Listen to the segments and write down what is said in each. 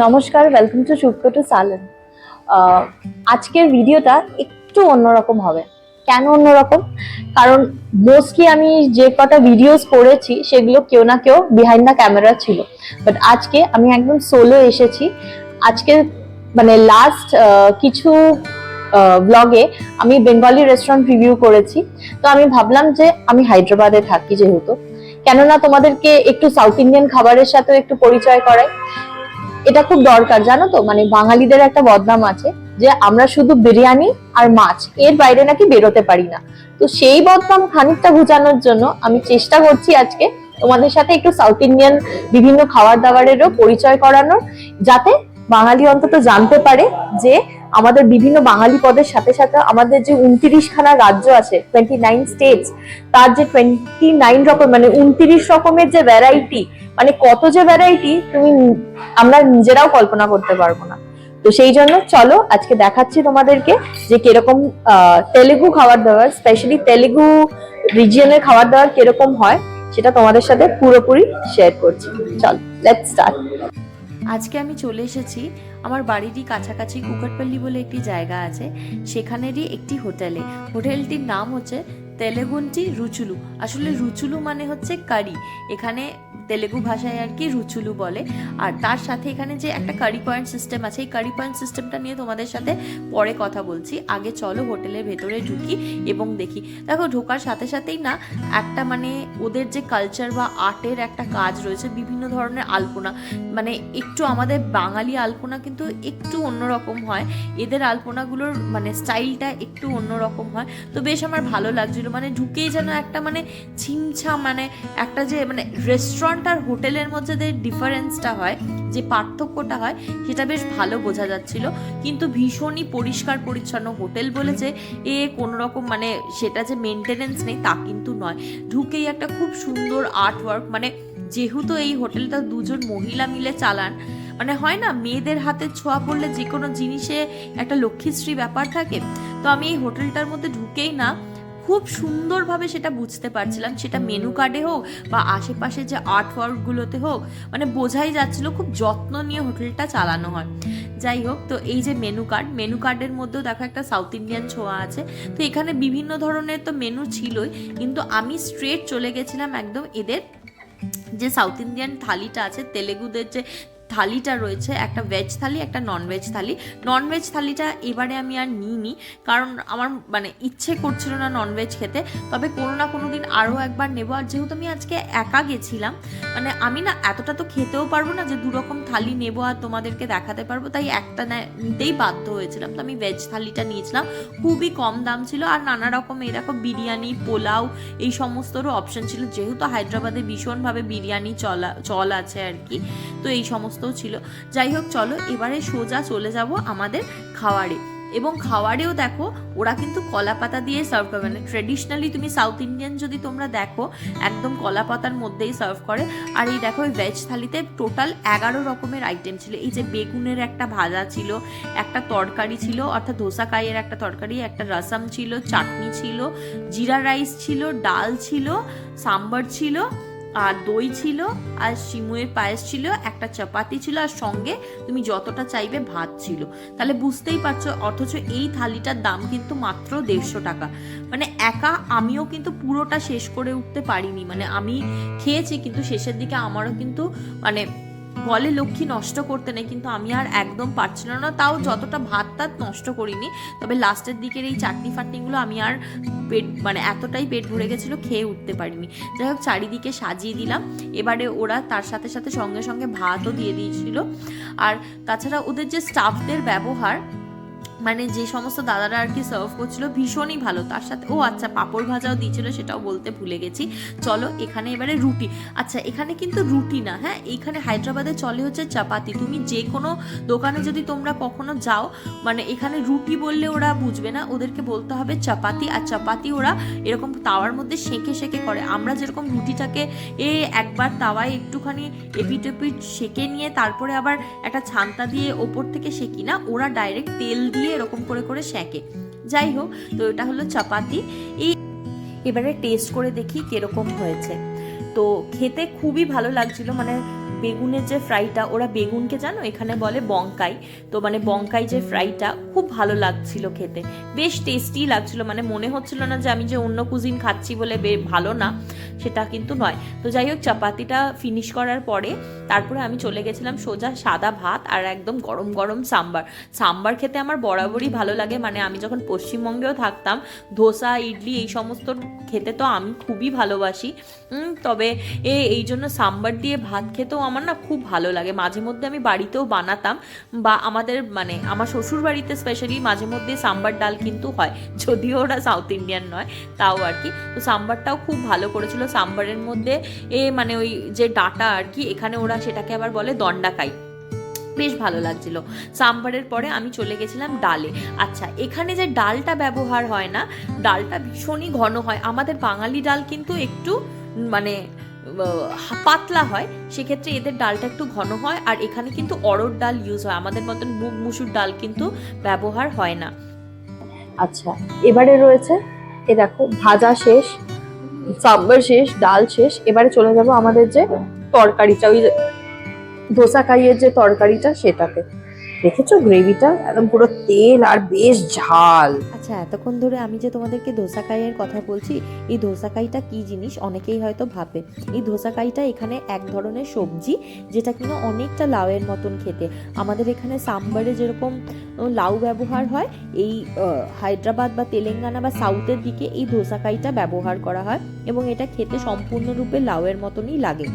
নমস্কার, welcome to shukto two সালেন। আজকের ভিডিওটা একটু অন্যরকম হবে। কেন অন্যরকম? কারণ মোস্টলি আমি যে কটা ভিডিওস করেছি সেগুলো কেউ না কেউ বিহাইন্ড দ্য ক্যামেরা ছিল, বাট আজকে আমি একদম সোলো এসেছি। আজকে মানে লাস্ট কিছু ব্লগে আমি বেঙ্গলি রেস্টুরেন্ট রিভিউ করেছি, তো আমি ভাবলাম যে আমি হায়দ্রাবাদে থাকি যেহেতু, কেননা তোমাদেরকে একটু সাউথ ইন্ডিয়ান খাবারের সাথে একটু পরিচয় করাই। এটা খুব দরকার, জানো তো, মানে বাঙালিদের একটা বদনাম আছে যে আমরা শুধু বিরিয়ানি আর মাছ এর বাইরে নাকি বেরোতে পারি না। তো সেই বদনাম খানিকটা ঘুচানোর জন্য আমি চেষ্টা করছি আজকে তোমাদের সাথে একটু সাউথ ইন্ডিয়ান বিভিন্ন খাবার দাবারেরও পরিচয় করানোর, যাতে বাঙালি অন্তত জানতে পারে যে আমাদের বিভিন্ন বাঙালি পদের সাথে সাথে আমাদের যে 29খানা রাজ্য আছে, 29 স্টেটস, তার যে 29 রকম মানে 29 রকমের যে ভ্যারাইটি, মানে কত যে ভ্যারাইটি তুমি আমরা নিজেরাও কল্পনা করতে পারবো না। তো সেই জন্য চলো আজকে দেখাচ্ছি তোমাদেরকে যে কিরকম তেলেগু খাবার দাবার, স্পেশালি তেলেগু রিজিয়নের খাবার দাবার কিরকম হয় সেটা তোমাদের সাথে পুরোপুরি শেয়ার করছি। চল, লেটস স্টার্ট। আজকে আমি চলে এসেছি আমার বাড়িরই কাছাকাছি কুকাটপল্লী বলে একটি জায়গা আছে, সেখানেরই একটি হোটেলে। হোটেলটির নাম হচ্ছে তেলেগুনটি রুচুলু। আসলে রুচুলু মানে হচ্ছে কারি, এখানে তেলেগু ভাষায় আর কি রুচুলু বলে। আর তার সাথে এখানে যে একটা কারি পয়েন্ট সিস্টেম আছে, এই কারি পয়েন্ট সিস্টেমটা নিয়ে তোমাদের সাথে পরে কথা বলছি। আগে চলো হোটেলের ভেতরে ঢুকি এবং দেখি। দেখো, ঢোকার সাথে সাথেই না একটা মানে ওদের যে কালচার বা আর্টের একটা কাজ রয়েছে, বিভিন্ন ধরনের আলপনা, মানে একটু আমাদের বাঙালি আলপনা কিন্তু একটু অন্যরকম হয়, এদের আলপনাগুলোর মানে স্টাইলটা একটু অন্যরকম হয়। তো বেশ আমার ভালো লাগছিল, মানে ঢুকেই যেন একটা মানে ছিমছাম, মানে একটা যে মানে রেস্টুরেন্ট আর হোটেলের মধ্যে যে ডিফারেন্সটা হয়, যে পার্থক্যটা হয়, সেটা বেশ ভালো বোঝা যাচ্ছিল। কিন্তু ভীষণই পরিষ্কার পরিচ্ছন্ন হোটেল বলেছে এ কোনো রকম মানে সেটা যে মেনটেনেন্স নেই তা কিন্তু নয়। ঢুকেই একটা খুব সুন্দর আর্ট ওয়ার্ক, মানে যেহেতু এই হোটেলটা দুজন মহিলা মিলে চালান, মানে হয় না মেয়েদের হাতে ছোঁয়া পড়লে যে কোনো জিনিসে একটা লক্ষ্মীশ্রী ব্যাপার থাকে। তো আমি এই হোটেলটার মধ্যে ঢুকেই না খুব সুন্দরভাবে সেটা বুঝতে পারছিলাম, সেটা মেনু কার্ডে হোক বা আশেপাশে যে আর্ট ওয়ার্কগুলোতে হোক, মানে বোঝাই যাচ্ছিল খুব যত্ন নিয়ে হোটেলটা চালানো হয়। যাই হোক, তো এই যে মেনু কার্ডের মধ্যেও দেখো একটা সাউথ ইন্ডিয়ান ছোঁয়া আছে। তো এখানে বিভিন্ন ধরনের তো মেনু ছিলই, কিন্তু আমি স্ট্রেট চলে গেছিলাম একদম এদের যে সাউথ ইন্ডিয়ান থালিটা আছে, তেলেগুদের যে থালিটা রয়েছে, একটা ভেজ থালি একটা ননভেজ থালি। ননভেজ থালিটা এবারে আমি আর নিইনি, কারণ আমার মানে ইচ্ছে করছিল না ননভেজ খেতে, তবে কোনো না কোনো দিন আরও একবার নেবো। আর যেহেতু আমি আজকে একা গেছিলাম, মানে আমি না এতটা তো খেতেও পারবো না যে দুরকম থালি নেবো আর তোমাদেরকে দেখাতে পারবো, তাই একটা নিতেই বাধ্য হয়েছিলাম। তো আমি ভেজ থালিটা নিয়েছিলাম, খুবই কম দাম ছিল, আর নানা রকম এরকম বিরিয়ানি, পোলাও এই সমস্তরও অপশন ছিল, যেহেতু হায়দ্রাবাদে ভীষণভাবে বিরিয়ানি চল আছে আর কি, তো এই সমস্ত ছিল। যাই হোক, চলো এবারে সোজা চলে যাব আমাদের খাওয়ারে। এবং খাওয়ারেও দেখো ওরা কিন্তু কলা পাতা দিয়ে সার্ভ করে, মানে ট্রেডিশনালি তুমি সাউথ ইন্ডিয়ান যদি তোমরা দেখো একদম কলা পাতার মধ্যেই সার্ভ করে। আর এই দেখো এই ভেজ থালিতে টোটাল 11 রকমের আইটেম ছিল। এই যে বেগুনের একটা ভাজা ছিল, একটা তরকারি ছিল অর্থাৎ ধোসা কাইয়ের একটা তরকারি, একটা রসম ছিল, চাটনি ছিল, জিরা রাইস ছিল, ডাল ছিল, সাম্বার ছিল, আর দই ছিল, আর সিমুয়ের পায়েস ছিল, একটা চাপাতি ছিল, আর সঙ্গে তুমি যতটা চাইবে ভাত ছিল। তাহলে বুঝতেই পারছো, অথচ এই থালিটার দাম কিন্তু মাত্র 150 টাকা। মানে একা আমিও কিন্তু পুরোটা শেষ করে উঠতে পারিনি, মানে আমি খেয়েছি কিন্তু শেষের দিকে আমারও কিন্তু মানে বলে লক্ষ্মী নষ্ট করতে নেই, কিন্তু আমি আর একদম পারছিলাম না। তাও যতটা ভাত টাত নষ্ট করিনি, তবে লাস্টের দিকের এই চাটনি ফাটনিগুলো আমি আর পেট মানে এতটাই পেট ভরে গেছিলো, খেয়ে উঠতে পারিনি। যাই হোক, চারিদিকে সাজিয়ে দিলাম। এবারে ওরা তার সাথে সাথে সঙ্গে সঙ্গে ভাতও দিয়ে দিয়েছিল। আর তাছাড়া ওদের যে স্টাফদের ব্যবহার, মানে যে সমস্ত দাদারা আর কি সার্ভ করছিল, ভীষণই ভালো। তার সাথে আচ্ছা, পাঁপড় ভাজাও দিয়েছিল, সেটাও বলতে ভুলে গেছি। চলো এখানে এবারে রুটি। আচ্ছা, এখানে কিন্তু রুটি না, হ্যাঁ, এখানে হায়দ্রাবাদে চলে হচ্ছে চাপাতি। তুমি যে কোনো দোকানে যদি তোমরা কখনো যাও, মানে এখানে রুটি বললে ওরা বুঝবে না, ওদেরকে বলতে হবে চাপাতি। আর চাপাতি ওরা এরকম তাওয়ার মধ্যে সেঁকে সেঁকে করে। আমরা যেরকম রুটিটাকে একবার তাওয়ায় একটুখানি এপিট এপিট সেঁকে নিয়ে তারপরে আবার একটা ছান্তা দিয়ে ওপর থেকে সেঁকি না, ওরা ডাইরেক্ট তেল দিয়ে এরকম করে করে সেঁকে। যাই হোক, তো এটা হলো চাপাতি। এবারে টেস্ট করে দেখি কিরকম হয়েছে। তো খেতে খুবই ভালো লাগছিল, মানে বেগুনের যে ফ্রাইটা, ওরা বেগুনকে জানো এখানে বলে বঙ্কাই, তো মানে বঙ্কাই যে ফ্রাইটা খুব ভালো লাগছিল খেতে, বেশ টেস্টি লাগছিল, মানে মনে হচ্ছিল না যে আমি যে অন্য কুজিন খাচ্ছি বলে ভালো না, সেটা কিন্তু নয়। তো যাই হোক, চাপাতিটা ফিনিশ করার পরে তারপরে আমি চলে গেছিলাম সোজা সাদা ভাত আর একদম গরম গরম সাম্বার। সাম্বার খেতে আমার বরাবরই ভালো লাগে, মানে আমি যখন পশ্চিমবঙ্গেও থাকতাম ধোসা ইডলি এই সমস্ত খেতে তো আমি খুবই ভালোবাসি, তবে এই জন্য সাম্বার দিয়ে ভাত খেতেও আমার না খুব ভালো লাগে। মাঝে মধ্যে আমি বাড়িতেও বানাতাম, বা আমাদের মানে আমার শ্বশুর বাড়িতে স্পেশালি মাঝে মধ্যে সাম্বার ডাল কিন্তু হয়, যদিও ওরা সাউথ ইন্ডিয়ান নয় তাও আর কি। তো সাম্বারটাও খুব ভালো করেছিল। সাম্বারের মধ্যে মানে ওই যে ডাটা আর কি, এখানে ওরা সেটাকে আবার বলে দণ্ডাকাই, বেশ ভালো লাগছিল। সাম্বারের পরে আমি চলে গেছিলাম ডালে। আচ্ছা, এখানে যে ডালটা ব্যবহার হয় না, ডালটা ভীষণই ঘন হয়। আমাদের বাঙালি ডাল কিন্তু একটু মানে পাতলা হয়, সেক্ষেত্রে এদের ডালটা একটু ঘন হয়, আর এখানে কিন্তু অড়হর ডাল ইউজ হয়, আমাদের মতন মুগ মুসুর ডাল কিন্তু ব্যবহার হয় না। আচ্ছা, এবারে রয়েছে এ দেখো ভাজা শেষ, সাম্বার শেষ, ডাল শেষ, এবারে চলে যাব আমাদের যে তরকারিটা, ওই ধোসা কাইয়ের যে তরকারিটা সেটাতে। দেখেছো গ্রেভিটা একদম পুরো তেল আর বেশ ঝাল। আচ্ছা, এতক্ষণ ধরে আমি যে তোমাদেরকে ধোসা কাইয়ের কথা বলছি, এই ধোসা কাইটা কি জিনিস অনেকেই হয়তো ভাবে। এই ধোসা কাইটা এখানে এক ধরনের সবজি, যেটা কিনা অনেকটা লাউয়ের মতন খেতে। আমাদের এখানে সাম্বারে যেরকম লাউ ব্যবহার হয়, এই হায়দ্রাবাদ বা তেলেঙ্গানা বা সাউথের দিকে এই ধোসা কাইটা ব্যবহার করা হয়, এবং এটা খেতে সম্পূর্ণরূপে লাউয়ের মতনই লাগে।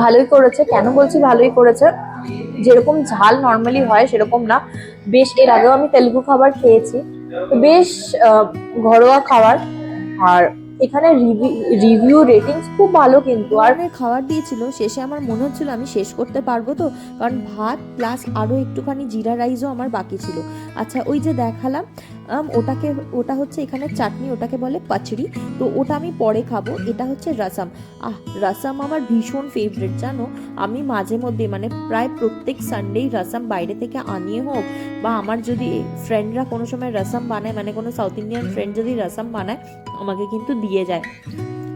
ভালোই করেছে। কেন বলছি ভালোই করেছে, যেরকম ঝাল নর্মালি হয় সেরকম না, বেশ এর আগেও আমি তেলুগু খাবার খেয়েছি, তো বেশ ঘরোয়া খাবার। আর এখানে রিভিউ রেটিংস খুব ভালো কিন্তু। আর খাবার দিয়েছিল, শেষে আমার মনে হচ্ছিল আমি শেষ করতে পারবো তো, কারণ ভাত প্লাস আরও একটুখানি জিরা রাইসও আমার বাকি ছিল। আচ্ছা, ওই যে দেখালাম ওটা হচ্ছে এখানে চাটনি, ওটাকে বলে পাচড়ি, তো ওটা আমি পরে খাবো। এটা হচ্ছে রসম। রসম আমার ভীষণ ফেভারিট জানো। আমি মাঝে মধ্যে মানে প্রায় প্রত্যেক সানডেই রসম বাইরে থেকে আনিয়ে হোক, বা আমার যদি ফ্রেন্ডরা কোনো সময় রসম বানায়, মানে কোনো সাউথ ইন্ডিয়ান ফ্রেন্ড যদি রসম বানায় আমাকে কিন্তু দিয়ে যায়।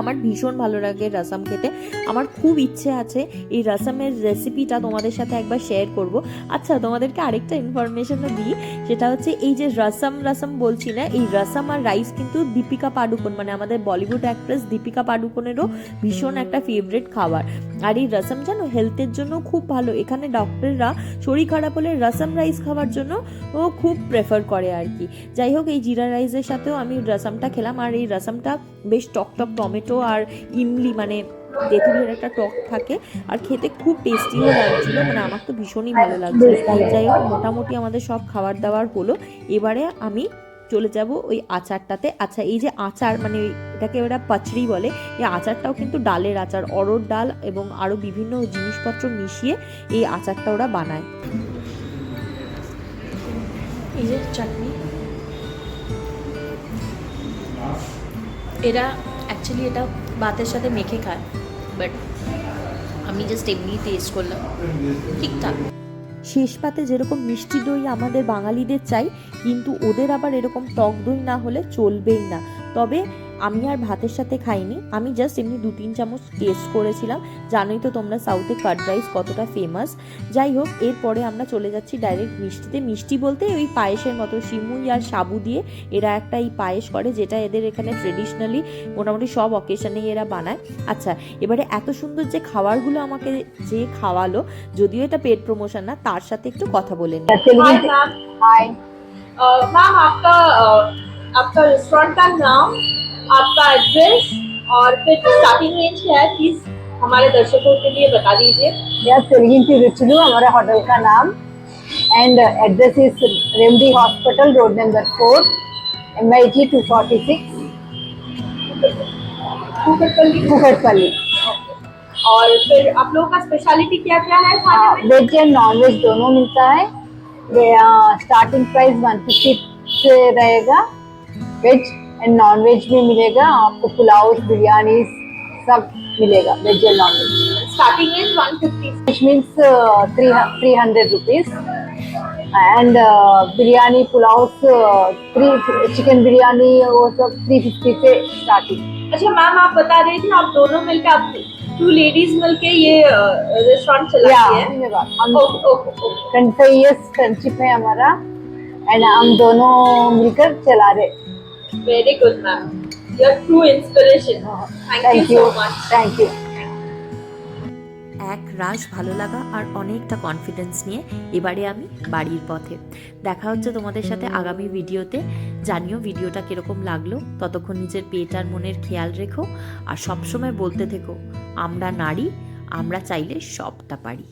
আমার ভীষণ ভালো লাগে রসম খেতে। আমার খুব ইচ্ছে আছে এই রসমের রেসিপিটা তোমাদের সাথে একবার শেয়ার করব। আচ্ছা, তোমাদেরকে আরেকটা ইনফরমেশনও দিই, সেটা হচ্ছে এই যে রসম বলছি না, এই রসম আর রাইস কিন্তু দীপিকা পাডুকোন, মানে আমাদের বলিউড অ্যাক্ট্রেস দীপিকা পাডুকোনেরও ভীষণ একটা ফেভারিট খাবার। আর এই রসম জানো হেলথের জন্য খুব ভালো। এখানে ডক্টররা শরীর খারাপ হলে রসম রাইস খাওয়ার জন্য ও খুব প্রেফার করে আর কি। যাই হোক, এই জিরা রাইসের সাথেও আমি রসমটা খেলাম, আর এই রসমটা বেশ টক টমেটো আর ইমলি মানে তেঁতুলের একটা টক থাকে, আর খেতে খুব টেস্টিও লাগছিল, মানে আমার তো ভীষণই ভালো লাগছিল। যাই হোক, মোটামুটি আমাদের সব খাবার দাবার হলো। এবারে আমি চলে যাব ওই আচারটাতে। আচ্ছা, এই যে আচার মানে এটাকে ওরা পাচড়ি বলে, এই আচারটাও কিন্তু ডালের আচার, অড়হর ডাল এবং আরও বিভিন্ন জিনিসপত্র মিশিয়ে এই আচারটা ওরা বানায়। এই যে চাটনি, এরা অ্যাকচুয়ালি এটা ভাতের সাথে মেখে খায়, বাট আমি জাস্ট এমনি টেস্ট করলাম, ঠিকঠাক। শেষ পাতে যেরকম মিষ্টি দই আমাদের বাঙালিদের চাই, কিন্তু ওদের আবার এরকম টক দই না হলে চলবেই না। তবে আমি আর ভাতের সাথে খাইনি, আমি জাস্ট এমনি 2-3 চামচ টেস্ট করেছিলাম। জানোই তো তোমরা সাউথে কার্ড রাইস কতটা ফেমাস। যাই হোক, এরপরে আমরা চলে যাচ্ছি ডাইরেক্ট মিষ্টিতে। মিষ্টি বলতে ওই পায়েসের মতো সিমুই আর সাবু দিয়ে এরা একটা এই পায়েস করে, যেটা এদের এখানে ট্রেডিশনালি মোটামুটি সব অকেশনেই এরা বানায়। আচ্ছা, এবারে এত সুন্দর যে খাবারগুলো আমাকে যে খাওয়ালো, যদিও এটা পেড প্রমোশন না, তার সাথে একটু কথা বলে নিই। हाय मैम, आपका रेस्टोरेंट का नाम, आपका एड्रेस और फिर स्टार्टिंग रेंज क्या है, प्लीज हमारे दर्शकों के लिए बता दीजिए। यह तेलगिंटी रुचुलू हमारे होटल का नाम, and address is remedy hospital, road number 4, MIG 246, Kukatpally. और फिर आप लोगों का स्पेशलिटी क्या क्या है खाने में? वेज एंड नॉन वेज दोनों मिलता है। स्टार्टिंग प्राइस 150 से रहेगा, वेज एंड नॉन वेज भी मिलेगा आपको, पुलाव बिरयानी सब मिलेगा, veg and non veg. Starting is 150, which means 300 rupees, and biryani pulao, chicken biryani वो सब 350 से स्टार्टिंग। अच्छा मैम, आप बता रही थी आप दोनों मिलकर, आप 2 लेडीज मिलके ये रेस्टोरेंट चलाती है। हम okay okay okay. 25 years friendship है हमारा, एंड हम दोनों मिलकर चला रहे। Very good ma'am, you are true inspiration. Thank you so much. Thank you. এক রাশ ভালো লাগা আর অনেকটা কনফিডেন্স নিয়ে এবারে আমি বাড়ির পথে। দেখা হচ্ছে তোমাদের সাথে আগামী ভিডিওতে। জানিও ভিডিওটা কীরকম লাগলো। ততক্ষণ নিজের পেট আর মনের খেয়াল রেখো, আর সবসময় বলতে থেকো আমরা নারী, আমরা চাইলে সবটা পারি।